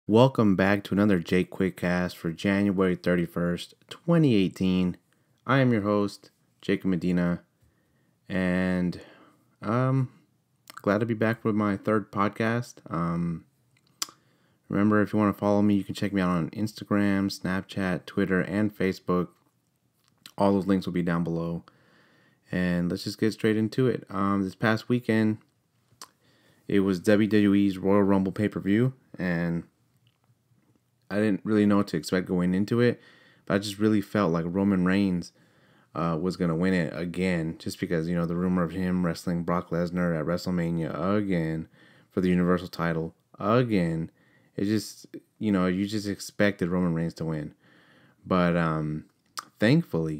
Welcome back to another Jquickcast for January 31st, 2018. I am your host, Jacob Medina, and glad to be back with my third podcast. Remember, if you want to follow me, you can check me out on Instagram, Snapchat, Twitter, and Facebook. All those links will be down below. And let's just get straight into it. This past weekend, it was WWE's Royal Rumble pay-per-view, and I didn't really know what to expect going into it, but I just really felt like Roman Reigns was going to win it again, just because, the rumor of him wrestling Brock Lesnar at WrestleMania again for the Universal title again. It just, you just expected Roman Reigns to win. But thankfully,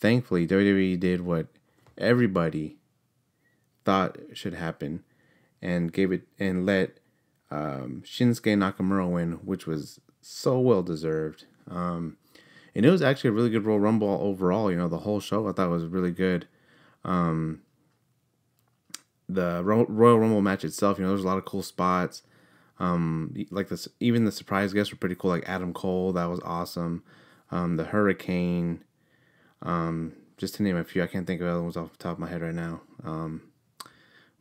WWE did what everybody thought should happen and let Shinsuke Nakamura win, which was so well deserved. And it was actually a really good Royal Rumble overall. The whole show I thought was really good. The Royal Rumble match itself, there was a lot of cool spots. Like this, even the surprise guests were pretty cool. Like Adam Cole, that was awesome. The Hurricane, just to name a few. I can't think of other ones off the top of my head right now.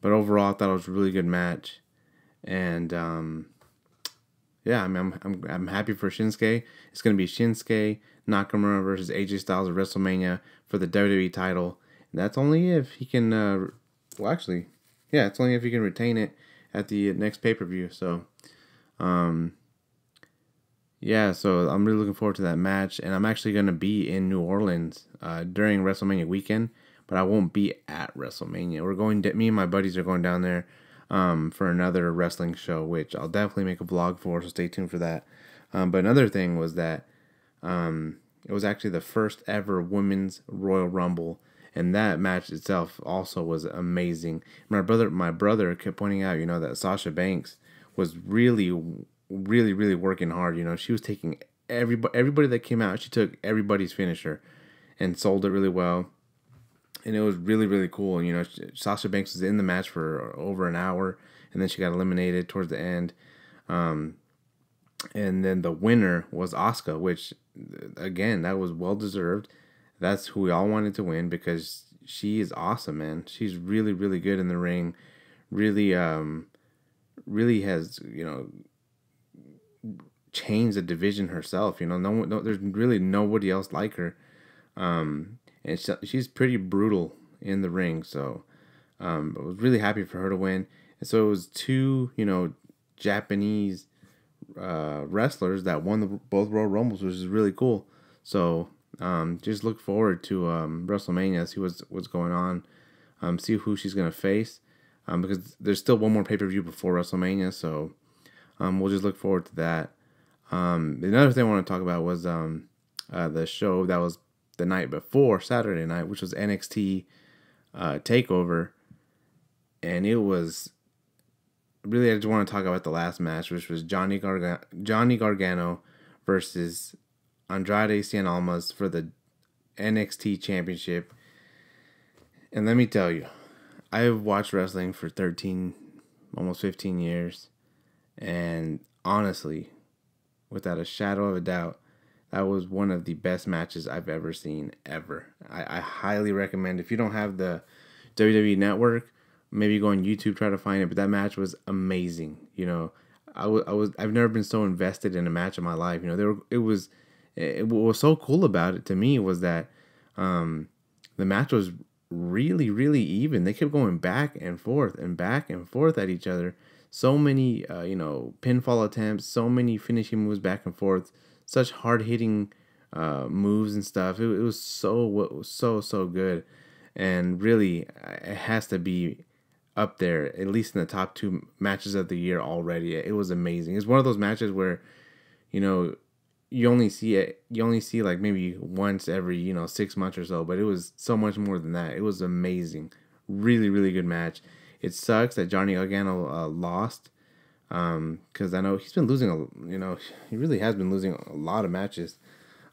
But overall, I thought it was a really good match. And yeah, I mean, I'm happy for Shinsuke. It's gonna be Shinsuke Nakamura versus AJ Styles at WrestleMania for the WWE title. And that's only if he can. It's only if he can retain it at the next pay-per-view. So, so I'm really looking forward to that match. And I'm actually gonna be in New Orleans during WrestleMania weekend, but I won't be at WrestleMania. Me and my buddies are going down there for another wrestling show, which I'll definitely make a vlog for, so stay tuned for that. But another thing was that it was actually the first ever women's Royal Rumble, and that match itself also was amazing. My brother kept pointing out, that Sasha Banks was really, really, really working hard. She was taking everybody that came out, she took everybody's finisher and sold it really well. And it was really, really cool. Sasha Banks was in the match for over an hour, and then she got eliminated towards the end. And then the winner was Asuka, which, again, that was well-deserved. That's who we all wanted to win because she is awesome, man. She's really, really good in the ring. Really, really has, changed the division herself. There's really nobody else like her. And she's pretty brutal in the ring, so I was really happy for her to win. And so it was two, Japanese wrestlers that won both Royal Rumbles, which is really cool. So just look forward to WrestleMania, see what's going on, see who she's gonna face, because there's still one more pay-per-view before WrestleMania, so we'll just look forward to that. Another thing I want to talk about was the show that was the night before, Saturday night, which was NXT TakeOver. And it was really, I just want to talk about the last match, which was Johnny Gargano versus Andrade Cien Almas for the NXT Championship. And let me tell you, I've watched wrestling for 13, almost 15 years. And honestly, without a shadow of a doubt, that was one of the best matches I've ever seen, ever. I highly recommend, if you don't have the WWE Network, maybe go on YouTube, try to find it. But that match was amazing. I've never been so invested in a match in my life. What was so cool about it to me was that the match was really, really even. They kept going back and forth at each other. So many, pinfall attempts, so many finishing moves back and forth. Such hard-hitting moves and stuff. It was so good. And really, it has to be up there, at least in the top two matches of the year already. It was amazing. It's one of those matches where, you only see like maybe once every, 6 months or so. But it was so much more than that. It was amazing. Really, really good match. It sucks that Johnny Gargano lost. Because I know he's been losing, he really has been losing a lot of matches.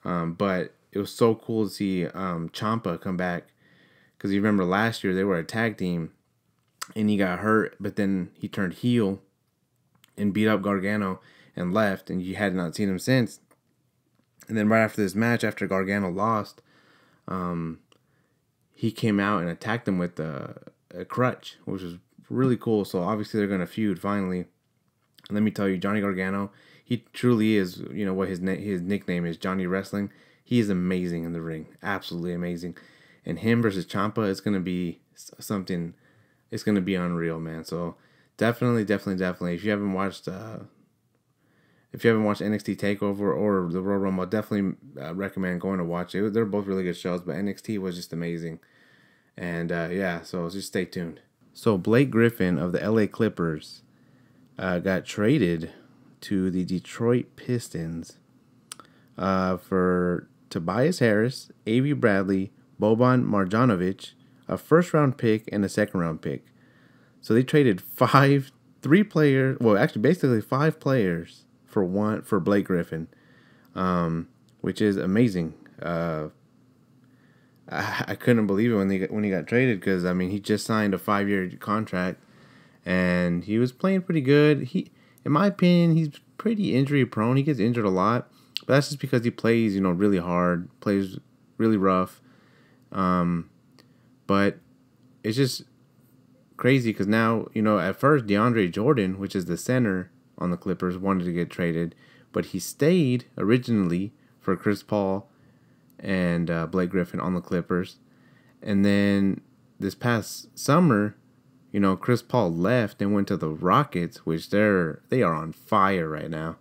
But it was so cool to see Ciampa come back. Because you remember last year they were a tag team, and he got hurt, but then he turned heel and beat up Gargano. and left, and you had not seen him since. And then right after this match, after Gargano lost, he came out and attacked him with a crutch, which was really cool. So obviously they're gonna feud finally. And let me tell you, Johnny Gargano, he truly is, what his nickname is, Johnny Wrestling. He is amazing in the ring, absolutely amazing. And him versus Ciampa, it's gonna be something. It's gonna be unreal, man. So definitely. If you haven't watched NXT Takeover or the Royal Rumble, I definitely recommend going to watch it. They're both really good shows, but NXT was just amazing. And so just stay tuned. So Blake Griffin of the LA Clippers got traded to the Detroit Pistons for Tobias Harris, Avery Bradley, Boban Marjanovic, a first-round pick, and a second-round pick. So they traded five players for Blake Griffin, which is amazing. I couldn't believe it when he got traded because, I mean, he just signed a 5-year contract and he was playing pretty good. In my opinion, he's pretty injury prone. He gets injured a lot, but that's just because he plays, really hard, plays really rough. But it's just crazy because now, at first DeAndre Jordan, which is the center on the Clippers, wanted to get traded, but he stayed originally for Chris Paul and Blake Griffin on the Clippers. And then this past summer, Chris Paul left and went to the Rockets, which they are on fire right now.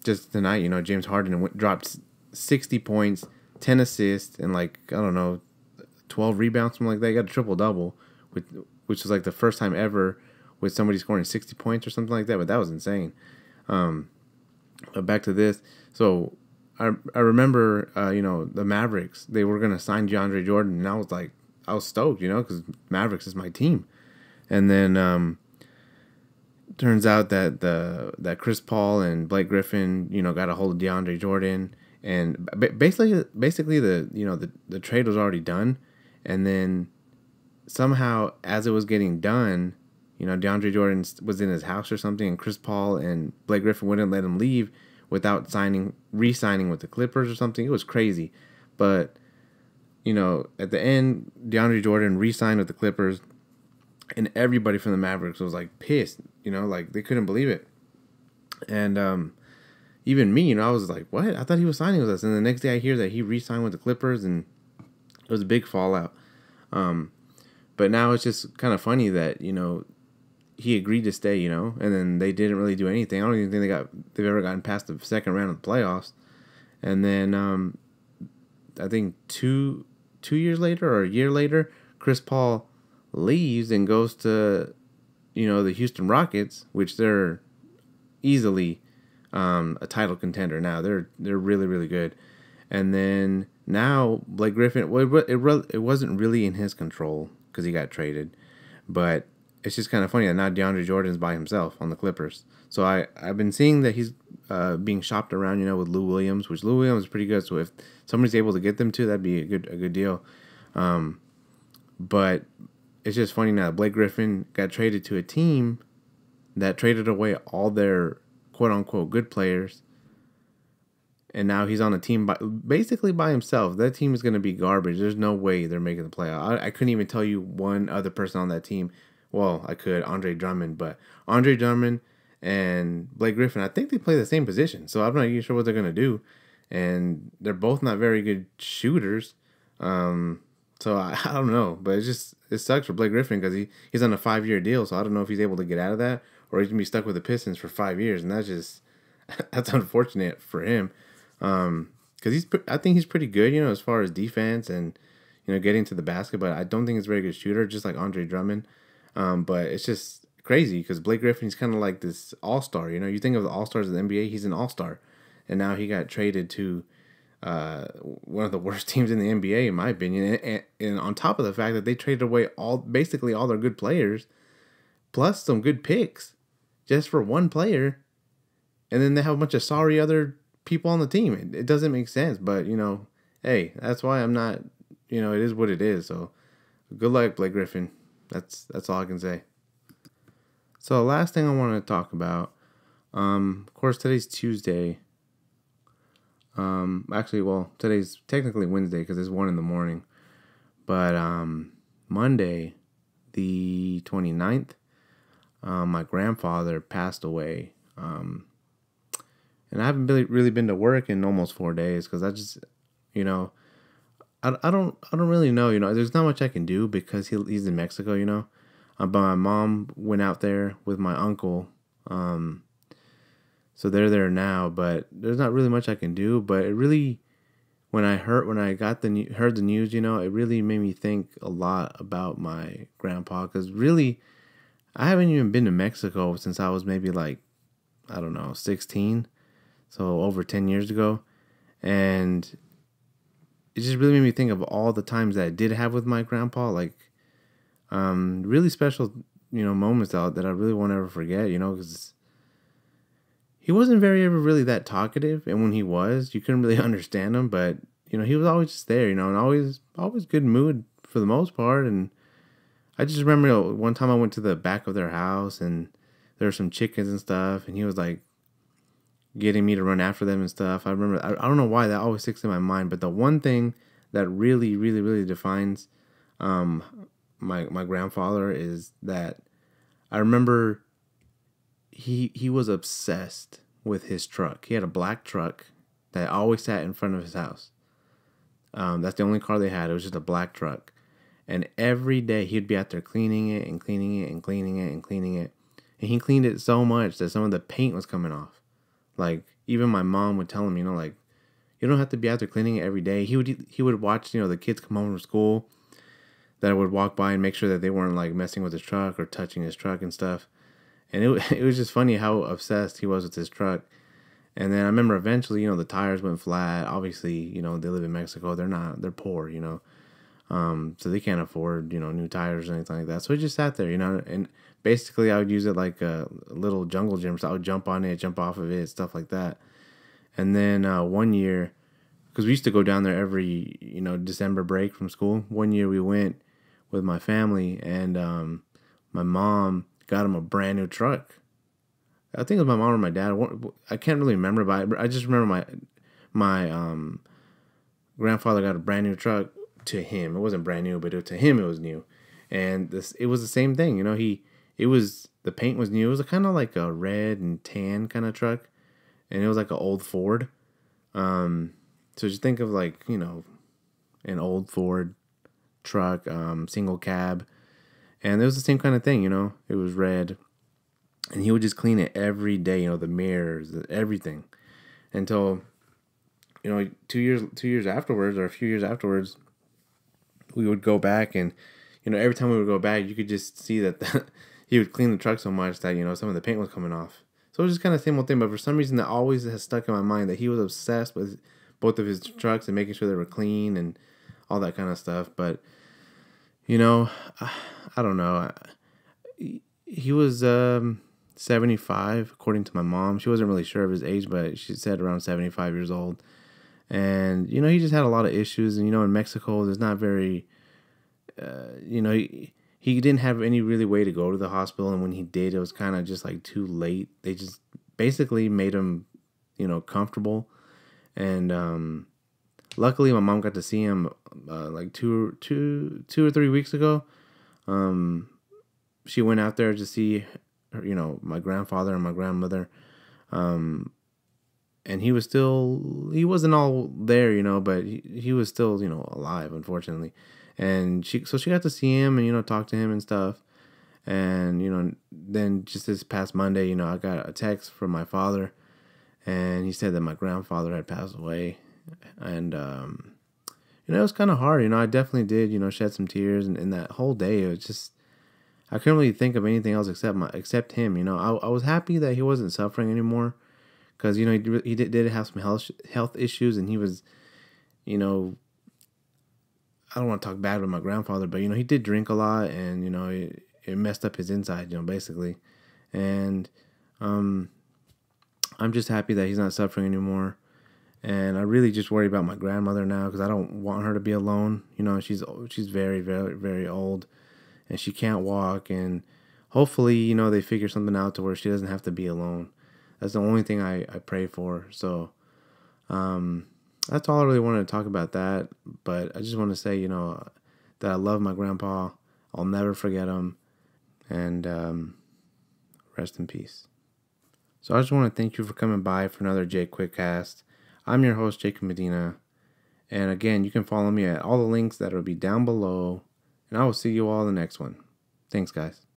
Just tonight, James Harden dropped 60 points, 10 assists, and 12 rebounds, something like that. He got a triple-double, which was the first time ever with somebody scoring 60 points or something like that, but that was insane. But back to this. So I remember, the Mavericks, they were going to sign DeAndre Jordan, and I was stoked, because Mavericks is my team. And then turns out that Chris Paul and Blake Griffin, got a hold of DeAndre Jordan, and basically the trade was already done, and then somehow as it was getting done, DeAndre Jordan was in his house or something, and Chris Paul and Blake Griffin wouldn't let him leave without re-signing with the Clippers or something. It was crazy. But, at the end, DeAndre Jordan re-signed with the Clippers, and everybody from the Mavericks was, pissed. They couldn't believe it. And even me, I was like, what? I thought he was signing with us. And the next day I hear that he re-signed with the Clippers, and it was a big fallout. But now it's just kind of funny that, he agreed to stay, and then they didn't really do anything. I don't even think they've ever gotten past the second round of the playoffs. And then I think two years later or a year later, Chris Paul leaves and goes to, the Houston Rockets, which they're easily a title contender now. They're really, really good. And then now Blake Griffin, it wasn't really in his control because he got traded, but it's just kind of funny that now DeAndre Jordan's by himself on the Clippers. So I've been seeing that he's being shopped around, with Lou Williams, which Lou Williams is pretty good. So if somebody's able to get them to, that'd be a good deal. But it's just funny now that Blake Griffin got traded to a team that traded away all their quote unquote good players, and now he's on a team basically by himself. That team is going to be garbage. There's no way they're making the playoff. I couldn't even tell you one other person on that team. Well, I could, Andre Drummond, but Andre Drummond and Blake Griffin, I think they play the same position, so I'm not even sure what they're going to do. And they're both not very good shooters, so I don't know. But it sucks for Blake Griffin because he's on a 5-year deal, so I don't know if he's able to get out of that or he's going to be stuck with the Pistons for 5 years, and that's unfortunate for him because I think he's pretty good, as far as defense and, getting to the basket, but I don't think he's a very good shooter, just like Andre Drummond. But it's just crazy because Blake Griffin is kind of like this all-star. You think of the all-stars of the NBA, he's an all-star. And now he got traded to one of the worst teams in the NBA, in my opinion. And on top of the fact that they traded away basically all their good players, plus some good picks, just for one player. And then they have a bunch of sorry other people on the team. It doesn't make sense. But, hey, that's why I'm not, it is what it is. So good luck, Blake Griffin. That's all I can say. So the last thing I want to talk about Of course, today's Tuesday. Actually, well, today's technically Wednesday because it's 1 in the morning. But Monday, the 29th, my grandfather passed away. And I haven't really been to work in almost 4 days because I just, you know, I don't really know. There's not much I can do because he's in Mexico. But my mom went out there with my uncle. So they're there now, but there's not really much I can do. But it really, when I heard the news, it really made me think a lot about my grandpa. Because really, I haven't even been to Mexico since I was maybe like, I don't know, 16. So over 10 years ago. And it just really made me think of all the times that I did have with my grandpa. Like, really special, moments that I really won't ever forget, because he wasn't very ever really that talkative. And when he was, you couldn't really understand him. But, he was always just there, and always good mood for the most part. And I just remember one time I went to the back of their house and there were some chickens and stuff. And he was like, getting me to run after them and stuff. I remember, I don't know why that always sticks in my mind, but the one thing that really, really, really defines my grandfather is that I remember he was obsessed with his truck. He had a black truck that always sat in front of his house. That's the only car they had. It was just a black truck. And every day he'd be out there cleaning it and cleaning it and cleaning it and cleaning it. And he cleaned it so much that some of the paint was coming off. Like, even my mom would tell him, like, you don't have to be out there cleaning it every day. He would watch, the kids come home from school that would walk by and make sure that they weren't, like, messing with his truck or touching his truck and stuff. And it was just funny how obsessed he was with his truck. And then I remember eventually, the tires went flat. Obviously, they live in Mexico. They're poor, so they can't afford, new tires or anything like that. So he just sat there, and basically I would use it like a little jungle gym. So I would jump on it, jump off of it, stuff like that. And then one year, because we used to go down there every, December break from school. One year we went with my family, and my mom got him a brand new truck. I think it was my mom or my dad. I can't really remember, but I just remember my grandfather got a brand new truck to him. It wasn't brand new, but to him it was new. And it was the same thing, the paint was new. It was kind of like a red and tan kind of truck, and it was like an old Ford. So just think of like, an old Ford truck, single cab, and it was the same kind of thing, it was red, and he would just clean it every day, the mirrors, everything, until 2 years afterwards, or a few years afterwards, we would go back, and every time we would go back, you could just see that he would clean the truck so much that some of the paint was coming off. So it was just kind of the same old thing, but for some reason that always has stuck in my mind, that he was obsessed with both of his trucks and making sure they were clean and all that kind of stuff. But I don't know. He was 75, according to my mom. She wasn't really sure of his age, but she said around 75 years old. And, he just had a lot of issues. And, in Mexico, there's not very, he didn't have any really way to go to the hospital. And when he did, it was kind of just like too late. They just basically made him, comfortable. And luckily, my mom got to see him like two or 3 weeks ago. She went out there to see her, my grandfather and my grandmother. And he wasn't all there, but he was still, alive, unfortunately. And she got to see him and, talk to him and stuff. And, then just this past Monday, I got a text from my father, and he said that my grandfather had passed away. And, it was kind of hard, I definitely did, shed some tears. And that whole day, it was just, I couldn't really think of anything else except him, I was happy that he wasn't suffering anymore. Because, he did have some health issues, and he was, I don't want to talk bad about my grandfather, but, he did drink a lot, and, it messed up his inside, basically. And I'm just happy that he's not suffering anymore. And I really just worry about my grandmother now, because I don't want her to be alone. She's very, very, very old, and she can't walk. And hopefully, they figure something out to where she doesn't have to be alone. That's the only thing I pray for. So that's all I really wanted to talk about that. But I just want to say, you know, that I love my grandpa. I'll never forget him. And rest in peace. So I just want to thank you for coming by for another Jquickcast. I'm your host, Jacob Medina. And again, you can follow me at all the links that will be down below. And I will see you all in the next one. Thanks, guys.